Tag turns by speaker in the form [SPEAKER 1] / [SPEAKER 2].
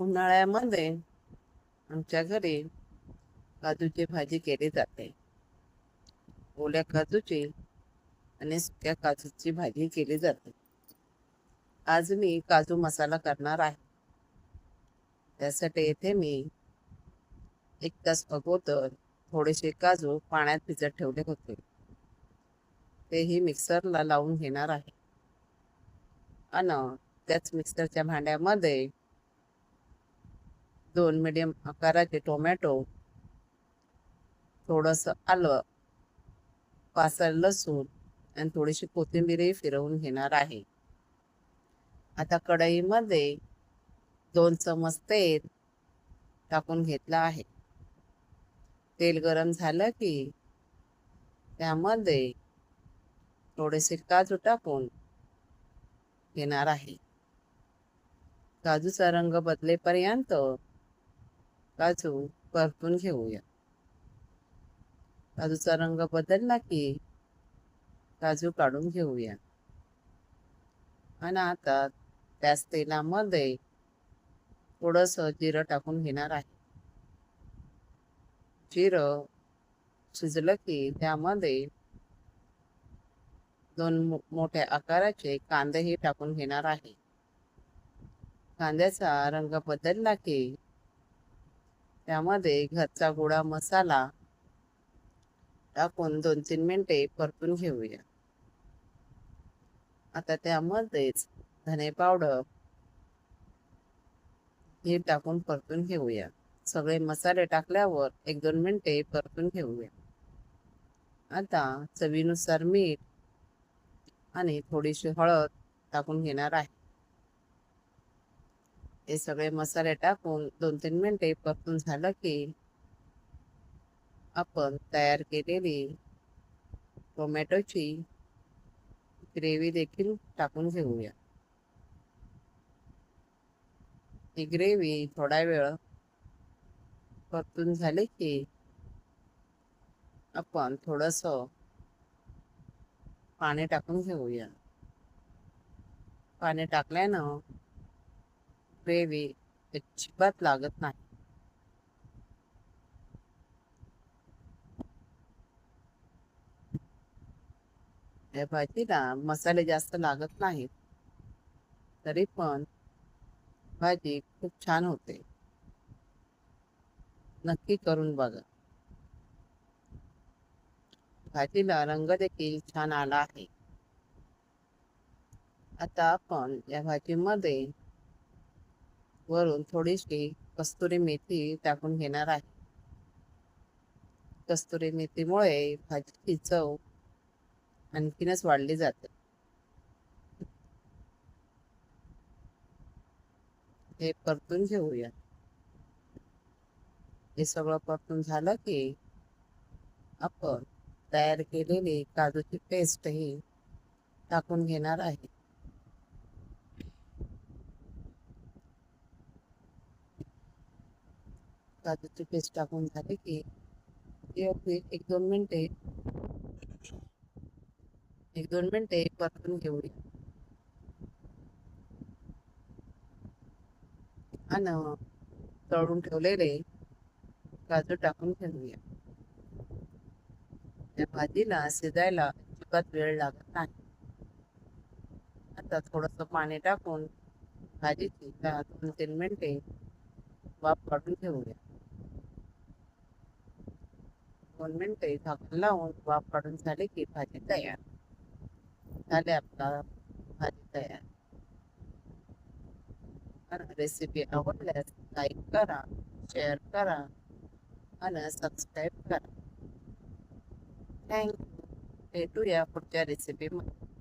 [SPEAKER 1] उन्हाळ्यामध्ये आमच्या घरी काजूची भाजी केली जाते. ओल्या काजूची आणि सुक्या काजूची भाजी केली जाते. आज मी काजू मसाला करणार आहे. त्यासाठी येथे मी 1 तास अगोदर थोडेसे काजू पाण्यात भिजत ठेवले होते. तेही मिक्सरला लावून घेणार आहे. आणि त्याच मिक्सरच्या भांड्यामध्ये 2 मीडियम आकाराचे टोमॅटो, थोडंसं आलं, 5 लसूण आणि थोडीशी कोथिंबीरही फिरवून घेणार आहे. आता कढईमध्ये 2 चमच तेल टाकून घेतलं आहे. तेल गरम झालं की त्यामध्ये थोडेसे काजू टाकून घेणार आहे. काजूचा रंग बदलेपर्यंत काजू परतून घेऊया. काजूचा रंग बदलला की काजू काढून घेऊया. आणि आता त्याच तेलामध्ये थोडंसं जिरं टाकून घेणार आहे. जिरं शिजलं की त्यामध्ये 2 मोठ्या आकाराचे कांदेही टाकून घेणार आहे. कांद्याचा रंग बदलला की त्यामध्ये घरचा गोडा मसाला टाकून 2-3 मिनिटे परतून घेऊया. आता त्यामध्येच धने पावडर हे टाकून परतून घेऊया. सगळे मसाले टाकल्यावर 1-2 मिनिटे परतून घेऊया. आता चवीनुसार मीठ आणि थोडीशी हळद टाकून घेणार आहे. हे सगळे मसाले टाकून 2-3 मिनिटे परतून झालं की आपण तयार केलेली टोमॅटोची ग्रेव्ही देखील टाकून घेऊया. ही ग्रेव्ही थोडा वेळ परतून झाली की आपण थोडंसं पाणी टाकून घेऊया. पाणी टाकल्यानं ग्रेव्ही अजिबात लागत नाही. या भाजीला मसाले जास्त लागत नाहीत, तरी पण भाजी खूप छान होते. नक्की करून बघा. भाजीला रंग देखील छान आला आहे. आता आपण या भाजीमध्ये वरून थोडीशी कस्तुरी मेथी टाकून घेणार आहे. कस्तुरी मेथीमुळे भाजीची चव आणखीनच वाढली जाते. हे परतून घेऊया. हे सगळं परतून झालं की आपण तयार केलेली काजूची पेस्ट ही टाकून घेणार आहे. काजूची पेस्ट टाकून झाली की ती 1-2 मिनिटे परतून घेऊया. आणि तळून ठेवलेले काजू टाकून घेऊया. त्या भाजीला शिजायला अजिबात वेळ लागत नाही. आता थोडंसं पाणी टाकून भाजीची 2-3 मिनिटे वाफ काढून घेऊया. 2 मिनिटे झाकण लावून वाफ काढून झाले की भाजी तयार झाले. आपला भाजी तयार. रेसिपी आवडल्यास लाईक करा, शेअर करा आणि सबस्क्राईब करा. थँक्यू. भेटूया पुढच्या रेसिपीमध्ये.